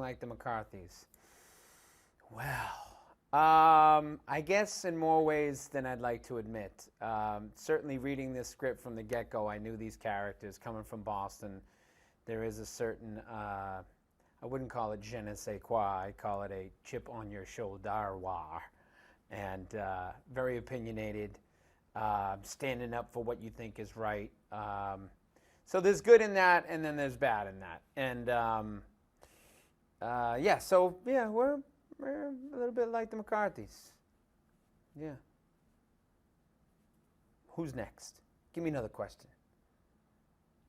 like the McCarthys? Well, I guess in more ways than I'd like to admit. Certainly reading this script from the get-go, I knew these characters. Coming from Boston, there is a certain, I wouldn't call it je ne sais quoi, I call it a chip on your shoulder war. And very opinionated, standing up for what you think is right. So there's good in that, and then there's bad in that. And we're a little bit like the McCarthys. Yeah. Who's next? Give me another question.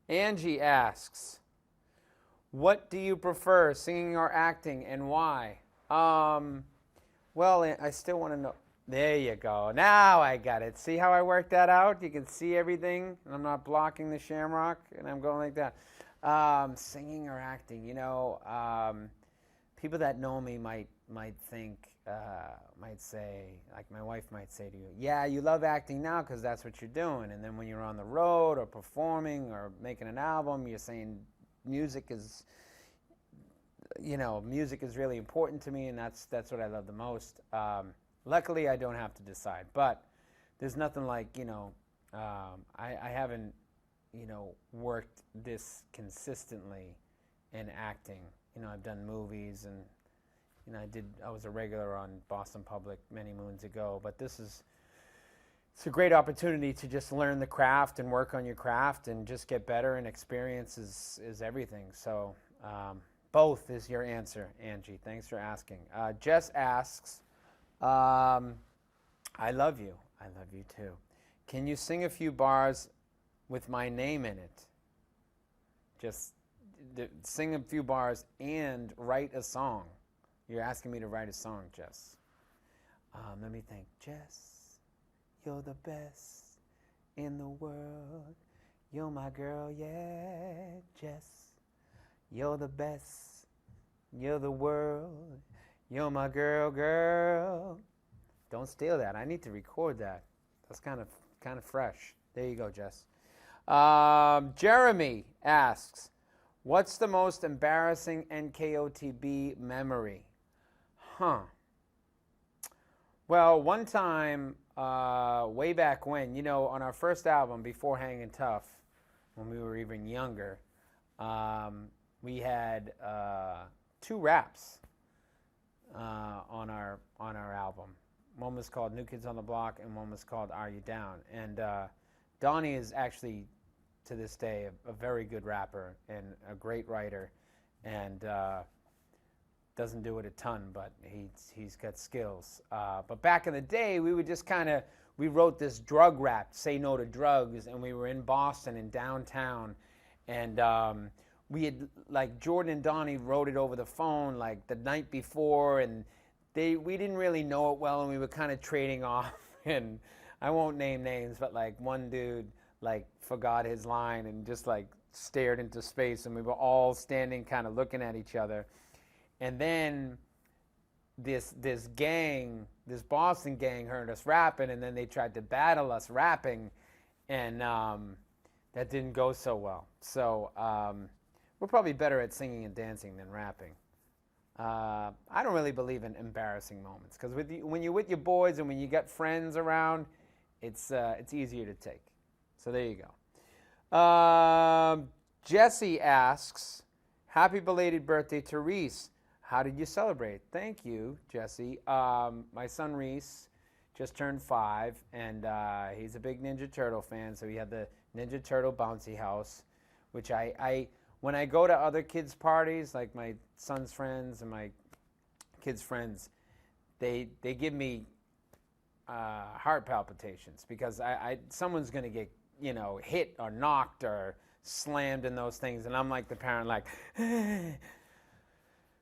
Angie asks, what do you prefer, singing or acting, and why? Well, I still want to know. There you go. Now I got it. See how I worked that out? You can see everything, and I'm not blocking the shamrock, and I'm going like that. Singing or acting, people that know me might think, might say, like my wife might say to you, yeah, you love acting now because that's what you're doing. And then when you're on the road or performing or making an album, you're saying music is really important to me, and that's what I love the most. Luckily, I don't have to decide, but there's nothing like, I haven't, worked this consistent's in acting. I've done movies, and I was a regular on Boston Public many moons ago, but it's a great opportunity to just learn the craft and work on your craft and just get better, and experience is everything. So both is your answer, Angie. Thanks for asking. Jess asks, I love you. I love you too. Can you sing a few bars with my name in it? Just sing a few bars and write a song. You're asking me to write a song, Jess. Let me think. Jess, you're the best in the world. You're my girl, yeah, Jess. You're the best. You're the world. You're my girl, girl. Don't steal that. I need to record that. That's kind of fresh. There you go, Jess. Jeremy asks, what's the most embarrassing NKOTB memory? Well, one time, way back when, on our first album, Before Hanging Tough, when we were even younger, we had 2 raps on our album. One was called New Kids on the Block, and one was called Are You Down? And Donnie is actually, to this day, a very good rapper and a great writer, and doesn't do it a ton, but he's got skills. But back in the day, we would just we wrote this drug rap, Say No to Drugs, and we were in Boston, in downtown, and we had, like, Jordan and Donnie wrote it over the phone, like, the night before, and we didn't really know it well, and we were kind of trading off, and I won't name names, but, like, one dude, like, forgot his line and just, like, stared into space, and we were all standing kind of looking at each other. And then this Boston gang heard us rapping, and then they tried to battle us rapping, and that didn't go so well. So we're probably better at singing and dancing than rapping. I don't really believe in embarrassing moments, because when you're with your boys and when you got friends around, it's easier to take. So there you go. Jesse asks, happy belated birthday to Reese. How did you celebrate? Thank you, Jesse. My son Reese just turned 5, and he's a big Ninja Turtle fan, so he had the Ninja Turtle bouncy house, which when I go to other kids' parties, like my son's friends and my kids' friends, they give me heart palpitations, because someone's going to get hit or knocked or slammed in those things, and I'm like the parent, like,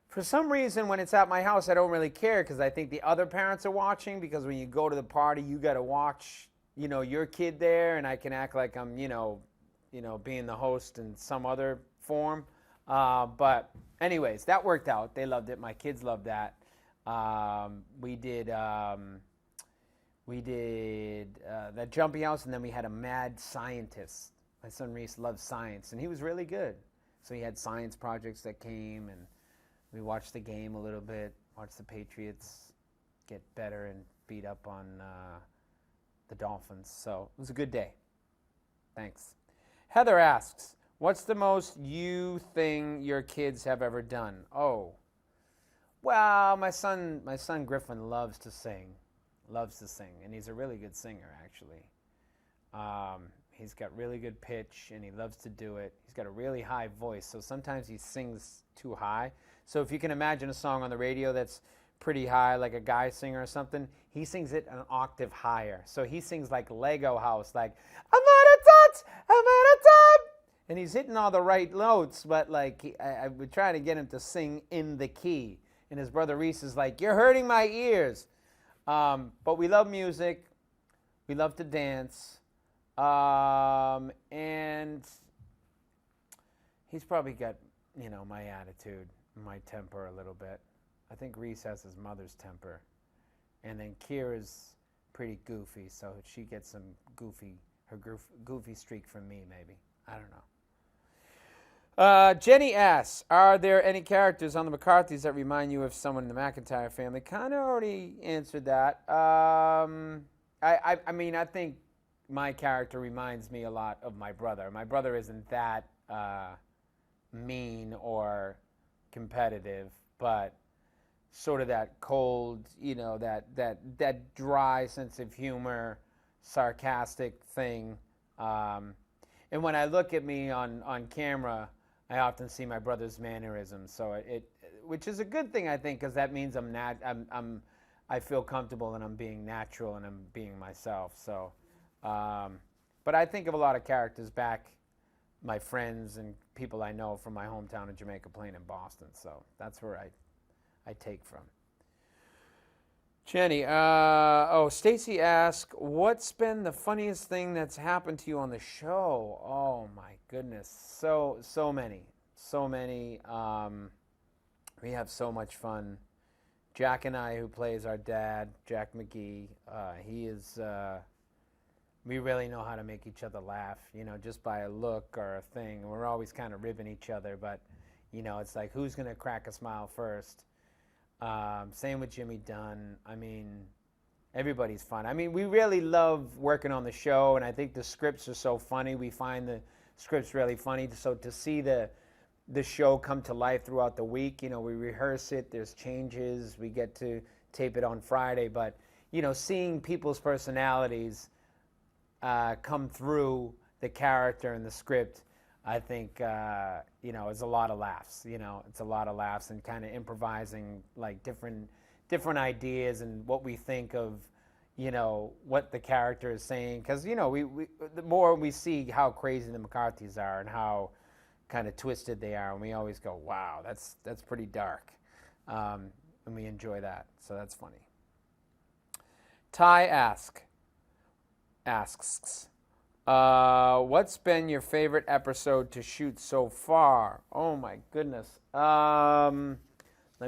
for some reason, when it's at my house, I don't really care, because I think the other parents are watching, because when you go to the party, you got to watch, your kid there, and I can act like I'm, being the host in some other form. But anyways, that worked out. They loved it. My kids loved that. We did that jumping house, and then we had a mad scientist. My son Reese loves science, and he was really good. So he had science projects that came, and We watched the game a little bit, watched the Patriots get better and beat up on the Dolphins. So it was a good day. Thanks. Heather asks, what's the most you thing your kids have ever done? Oh, well, my son Griffin loves to sing, and he's a really good singer, actually. He's got really good pitch, and he loves to do it. He's got a really high voice, so sometimes he sings too high. So if you can imagine a song on the radio that's pretty high, like a guy singer or something, he sings it an octave higher. So he sings like Lego House, like, I'm out of touch, I'm out of time. And he's hitting all the right notes, but like I would try to get him to sing in the key. And his brother Reese is like, you're hurting my ears. But we love music. We love to dance. And he's probably got, my attitude, my temper a little bit. I think Reese has his mother's temper. And then Kira's pretty goofy, so she gets some goofy streak from me, maybe. I don't know. Jenny asks, are there any characters on the McCarthys that remind you of someone in the McIntyre family? Kind of already answered that. I think my character reminds me a lot of my brother. My brother isn't that mean or competitive, but sort of that cold, that dry sense of humor, sarcastic thing. And when I look at me on camera, I often see my brother's mannerisms. So which is a good thing, I think, because that means I feel comfortable and I'm being natural and I'm being myself. So, but I think of a lot of characters back, my friends and people I know from my hometown of Jamaica Plain in Boston. So that's where I take from. Jenny, Stacy asked, what's been the funniest thing that's happened to you on the show? Oh my goodness, so many. We have so much fun. Jack and I, who plays our dad, Jack McGee, he is, we really know how to make each other laugh, just by a look or a thing. We're always kind of ribbing each other, but, it's like, who's going to crack a smile first? Same with Jimmy Dunn. I mean, everybody's fun. I mean, we really love working on the show, and I think the scripts are so funny. We find the scripts really funny. So to see the show come to life throughout the week, we rehearse it. There's changes. We get to tape it on Friday. But, seeing people's personalities come through the character and the script, I think, is a lot of laughs. It's a lot of laughs and kind of improvising like different ideas and what we think of, what the character is saying. Because, we the more we see how crazy the McCarthys are and how kind of twisted they are, and we always go, wow, that's pretty dark. And we enjoy that. So that's funny. Ty asks, what's been your favorite episode to shoot so far? Oh my goodness. Let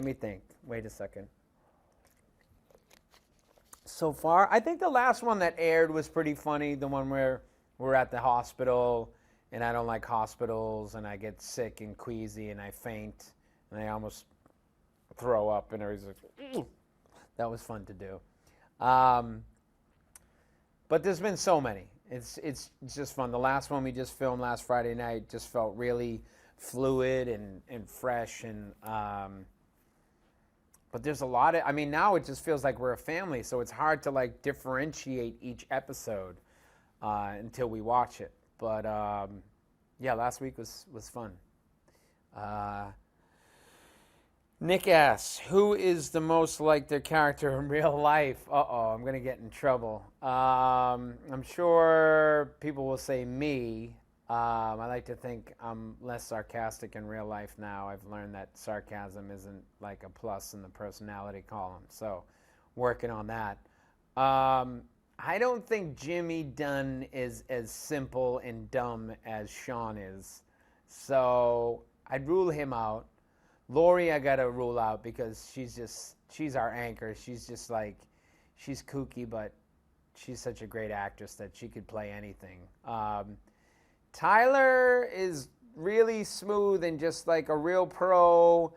me think. Wait a second. So far, I think the last one that aired was pretty funny. The one where we're at the hospital, and I don't like hospitals, and I get sick and queasy, and I faint, and I almost throw up, and everybody's like, "Ew." That was fun to do. But there's been so many. It's just fun. The last one we just filmed last Friday night just felt really fluid and fresh. And but there's a lot of, now it just feels like we're a family, so it's hard to like differentiate each episode until we watch it. But yeah, last week was fun. Nick asks, who is the most like their character in real life? I'm going to get in trouble. I'm sure people will say me. I like to think I'm less sarcastic in real life now. I've learned that sarcasm isn't like a plus in the personality column. So working on that. I don't think Jimmy Dunn is as simple and dumb as Sean is. So I'd rule him out. Lori, I got to rule out because she's our anchor. She's just like, she's kooky, but she's such a great actress that she could play anything. Tyler is really smooth and just like a real pro.